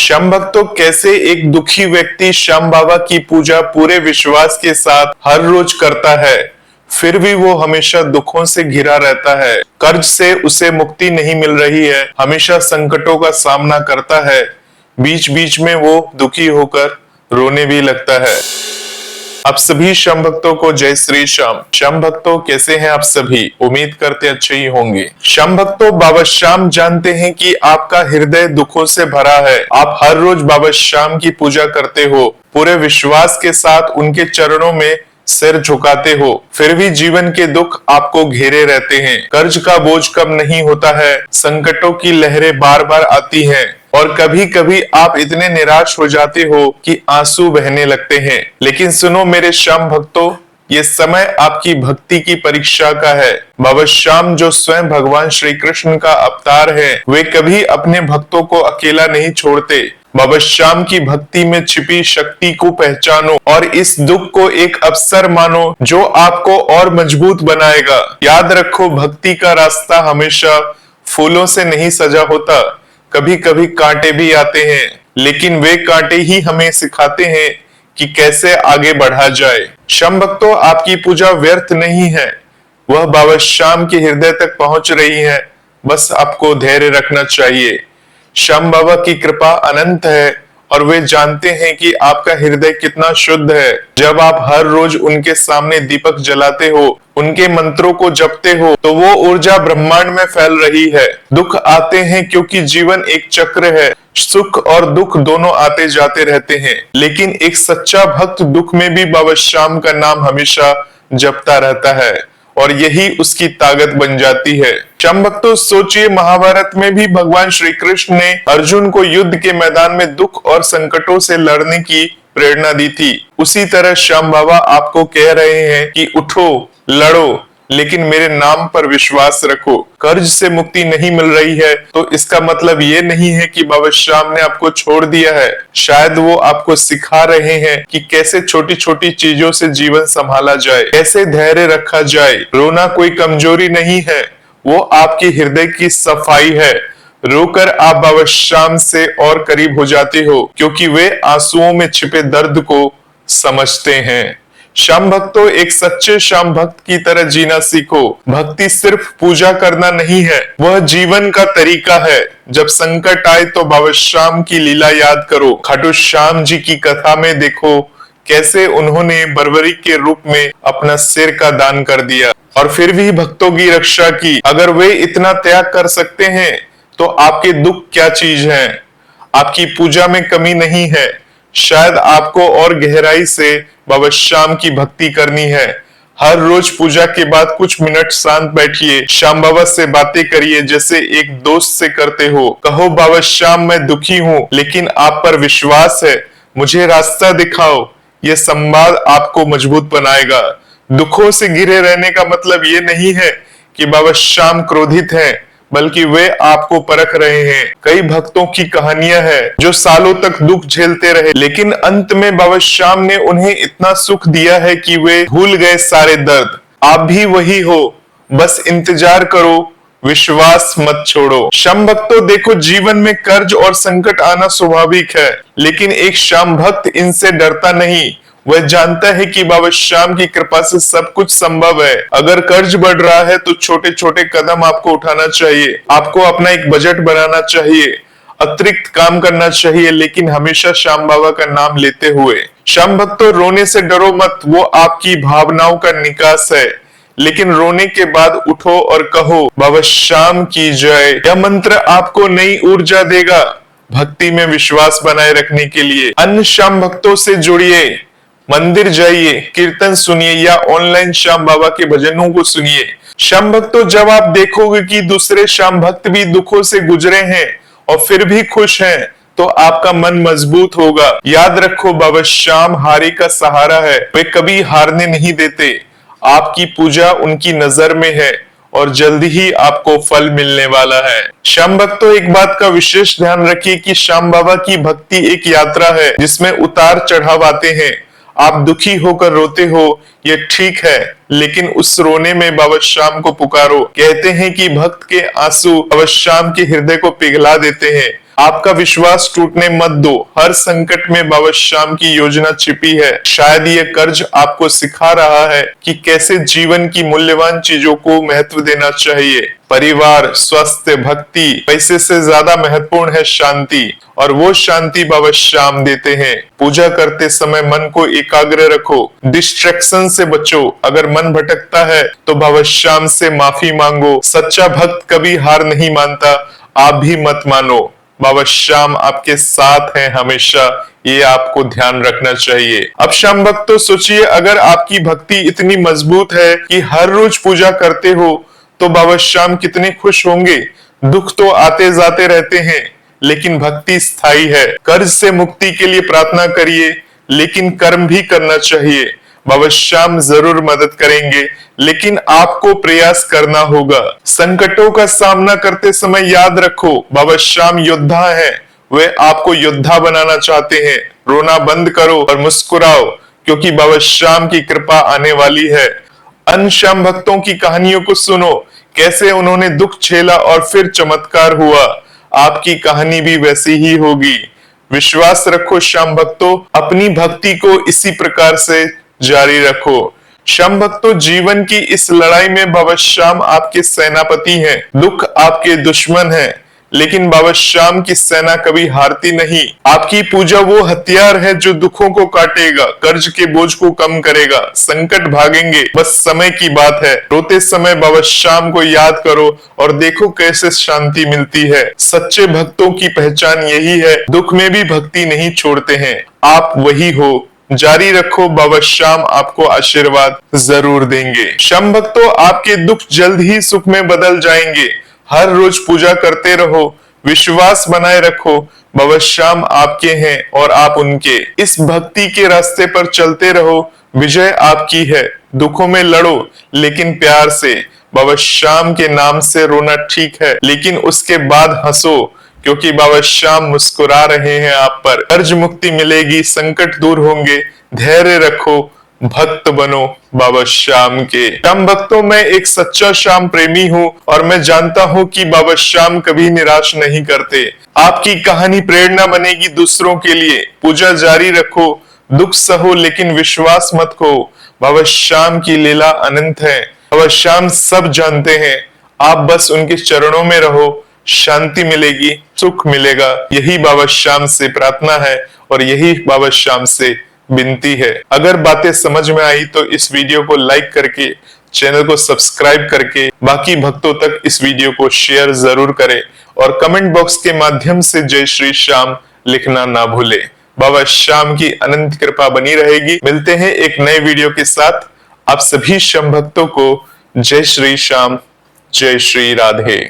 श्याम भक्तों, कैसे एक दुखी व्यक्ति श्याम बाबा की पूजा पूरे विश्वास के साथ हर रोज करता है, फिर भी वो हमेशा दुखों से घिरा रहता है। कर्ज से उसे मुक्ति नहीं मिल रही है, हमेशा संकटों का सामना करता है, बीच बीच में वो दुखी होकर रोने भी लगता है। आप सभी श्याम भक्तों को जय श्री श्याम। श्याम भक्तों, कैसे हैं आप सभी? उम्मीद करते अच्छे ही होंगे। श्याम भक्तों, बाबा श्याम जानते हैं कि आपका हृदय दुखों से भरा है। आप हर रोज बाबा श्याम की पूजा करते हो, पूरे विश्वास के साथ उनके चरणों में सिर झुकाते हो, फिर भी जीवन के दुख आपको घेरे रहते हैं। कर्ज का बोझ कम नहीं होता है, संकटों की लहरें बार बार आती हैं और कभी कभी आप इतने निराश हो जाते हो कि आंसू बहने लगते हैं। लेकिन सुनो मेरे श्याम भक्तों, ये समय आपकी भक्ति की परीक्षा का है। बाबा श्याम जो स्वयं भगवान श्री कृष्ण का अवतार है, वे कभी अपने भक्तों को अकेला नहीं छोड़ते। बाबा श्याम की भक्ति में छिपी शक्ति को पहचानो और इस दुख को एक अवसर मानो जो आपको और मजबूत बनाएगा। याद रखो, भक्ति का रास्ता हमेशा फूलों से नहीं सजा होता, कभी कभी कांटे भी आते हैं, लेकिन वे कांटे ही हमें सिखाते हैं कि कैसे आगे बढ़ा जाए। श्याम भक्तों, आपकी पूजा व्यर्थ नहीं है, वह बाबा श्याम के हृदय तक पहुंच रही है। बस आपको धैर्य रखना चाहिए। श्याम बाबा की कृपा अनंत है और वे जानते हैं कि आपका हृदय कितना शुद्ध है। जब आप हर रोज उनके सामने दीपक जलाते हो, उनके मंत्रों को जपते हो, तो वो ऊर्जा ब्रह्मांड में फैल रही है। दुख आते हैं क्योंकि जीवन एक चक्र है, सुख और दुख दोनों आते जाते रहते हैं, लेकिन एक सच्चा भक्त दुख में भी बाबा श्याम का नाम हमेशा जपता रहता है और यही उसकी ताकत बन जाती है। श्याम भक्तों, सोचिए, महाभारत में भी भगवान श्री कृष्ण ने अर्जुन को युद्ध के मैदान में दुख और संकटों से लड़ने की प्रेरणा दी थी। उसी तरह श्याम बाबा आपको कह रहे हैं कि उठो, लड़ो, लेकिन मेरे नाम पर विश्वास रखो। कर्ज से मुक्ति नहीं मिल रही है तो इसका मतलब ये नहीं है कि बाबा श्याम ने आपको छोड़ दिया है। शायद वो आपको सिखा रहे हैं कि कैसे छोटी छोटी चीजों से जीवन संभाला जाए, कैसे धैर्य रखा जाए। रोना कोई कमजोरी नहीं है, वो आपकी हृदय की सफाई है। रोकर आप बाबा श्याम से और करीब हो जाते हो, क्योंकि वे आंसुओं में छिपे दर्द को समझते हैं। श्याम भक्तों, एक सच्चे श्याम भक्त की तरह जीना सीखो। भक्ति सिर्फ पूजा करना नहीं है, वह जीवन का तरीका है। जब संकट आए तो बाबा श्याम की लीला याद करो। खाटू श्याम जी की कथा में देखो कैसे उन्होंने बर्बरी के रूप में अपना सिर का दान कर दिया और फिर भी भक्तों की रक्षा की। अगर वे इतना त्याग कर सकते हैं तो आपके दुख क्या चीज है? आपकी पूजा में कमी नहीं है, शायद आपको और गहराई से बाबा श्याम की भक्ति करनी है। हर रोज पूजा के बाद कुछ मिनट शांत बैठिए, श्याम बाबा से बातें करिए जैसे एक दोस्त से करते हो। कहो, बाबा श्याम, मैं दुखी हूँ लेकिन आप पर विश्वास है, मुझे रास्ता दिखाओ। ये संवाद आपको मजबूत बनाएगा। दुखों से घिरे रहने का मतलब ये नहीं है कि बाबा श्याम क्रोधित हैं, बल्कि वे आपको परख रहे हैं। कई भक्तों की कहानियां हैं जो सालों तक दुख झेलते रहे, लेकिन अंत में बाबा श्याम ने उन्हें इतना सुख दिया है कि वे भूल गए सारे दर्द। आप भी वही हो, बस इंतजार करो, विश्वास मत छोड़ो। श्याम भक्तों, देखो, जीवन में कर्ज और संकट आना स्वाभाविक है, लेकिन एक श्याम भक्त इनसे डरता नहीं। वह जानता है कि बाबा श्याम की कृपा से सब कुछ संभव है। अगर कर्ज बढ़ रहा है तो छोटे छोटे कदम आपको उठाना चाहिए। आपको अपना एक बजट बनाना चाहिए, अतिरिक्त काम करना चाहिए, लेकिन हमेशा श्याम बाबा का नाम लेते हुए। श्याम भक्तों, रोने से डरो मत, वो आपकी भावनाओं का निकास है। लेकिन रोने के बाद उठो और कहो, बाबा श्याम की जय। यह मंत्र आपको नई ऊर्जा देगा भक्ति में विश्वास बनाए रखने के लिए। अन्य श्याम भक्तों से जुड़िए, मंदिर जाइए, कीर्तन सुनिए या ऑनलाइन श्याम बाबा के भजनों को सुनिए। श्याम भक्तों, जब आप देखोगे कि दूसरे श्याम भक्त भी दुखों से गुजरे हैं और फिर भी खुश हैं, तो आपका मन मजबूत होगा। याद रखो, बाबा श्याम हारी का सहारा है, वे कभी हारने नहीं देते। आपकी पूजा उनकी नजर में है और जल्दी ही आपको फल मिलने वाला है। श्याम भक्तों, एक बात का विशेष ध्यान रखिए कि श्याम बाबा की भक्ति एक यात्रा है जिसमें उतार चढ़ाव आते हैं। आप दुखी होकर रोते हो, ये ठीक है, लेकिन उस रोने में बाबा श्याम को पुकारो। कहते हैं कि भक्त के आंसू बाबा श्याम के हृदय को पिघला देते हैं आपका विश्वास टूटने मत दो। हर संकट में बाबा श्याम की योजना छिपी है। शायद ये कर्ज आपको सिखा रहा है कि कैसे जीवन की मूल्यवान चीजों को महत्व देना चाहिए। परिवार, स्वास्थ्य, भक्ति, पैसे से ज्यादा महत्वपूर्ण है शांति, और वो शांति बाबा श्याम देते हैं। पूजा करते समय मन को एकाग्र रखो, डिस्ट्रैक्शन से बचो। अगर मन भटकता है तो बाबा श्याम से माफी मांगो। सच्चा भक्त कभी हार नहीं मानता, आप भी मत मानो। बाबा श्याम आपके साथ हैं हमेशा, ये आपको ध्यान रखना चाहिए। अब श्याम भक्तों, सोचिए अगर आपकी भक्ति इतनी मजबूत है कि हर रोज पूजा करते हो तो बाबा श्याम कितने खुश होंगे। दुख तो आते जाते रहते हैं, लेकिन भक्ति स्थायी है। कर्ज से मुक्ति के लिए प्रार्थना करिए, लेकिन कर्म भी करना चाहिए। बाबा श्याम जरूर मदद करेंगे, लेकिन आपको प्रयास करना होगा। संकटों का सामना करते समय याद रखो, बाबा श्याम योद्धा हैं। वे आपको योद्धा बनाना चाहते हैं। रोना बंद करो और मुस्कुराओ, क्योंकि बाबा श्याम की कृपा आने वाली है। अन्य श्याम भक्तों की कहानियों को सुनो, कैसे उन्होंने दुख झेला और फिर चमत्कार हुआ। आपकी कहानी भी वैसी ही होगी। विश्वास रखो श्याम भक्तों, अपनी भक्ति को इसी प्रकार से जारी रखो। श्याम भक्तों, जीवन की इस लड़ाई में बाबा श्याम आपके सेनापति हैं। दुख आपके दुश्मन हैं, लेकिन बाबा श्याम की सेना कभी हारती नहीं। आपकी पूजा वो हथियार है जो दुखों को काटेगा, कर्ज के बोझ को कम करेगा। संकट भागेंगे, बस समय की बात है। रोते समय बाबा श्याम को याद करो और देखो कैसे शांति मिलती है। सच्चे भक्तों की पहचान यही है, दुख में भी भक्ति नहीं छोड़ते हैं। आप वही हो, जारी रखो, बाबा श्याम आपको आशीर्वाद जरूर देंगे। श्याम भक्तों, आपके दुख जल्द ही सुख में बदल जाएंगे। हर रोज पूजा करते रहो, विश्वास बनाए रखो। बाबा श्याम आपके हैं और आप उनके। इस भक्ति के रास्ते पर चलते रहो, विजय आपकी है। दुखों में लड़ो, लेकिन प्यार से। बाबा श्याम के नाम से रोना ठीक है, लेकिन उसके बाद हंसो, क्योंकि बाबा श्याम मुस्कुरा रहे हैं आप पर। कर्ज मुक्ति मिलेगी, संकट दूर होंगे। धैर्य रखो, भक्त बनो बाबा श्याम के। श्याम भक्तों, मैं एक सच्चा श्याम प्रेमी हूँ और मैं जानता हूँ कि बाबा श्याम कभी निराश नहीं करते। आपकी कहानी प्रेरणा बनेगी दूसरों के लिए। पूजा जारी रखो, दुख सहो, लेकिन विश्वास मत खो। बाबा श्याम की लीला अनंत है। बाबा श्याम सब जानते हैं, आप बस उनके चरणों में रहो। शांति मिलेगी, सुख मिलेगा। यही बाबा श्याम से प्रार्थना है और यही बाबा श्याम से विनती है। अगर बातें समझ में आई तो इस वीडियो को लाइक करके, चैनल को सब्सक्राइब करके बाकी भक्तों तक इस वीडियो को शेयर जरूर करें और कमेंट बॉक्स के माध्यम से जय श्री श्याम लिखना ना भूले। बाबा श्याम की अनंत कृपा बनी रहेगी। मिलते हैं एक नए वीडियो के साथ। आप सभी श्याम भक्तों को जय श्री श्याम, जय श्री राधे।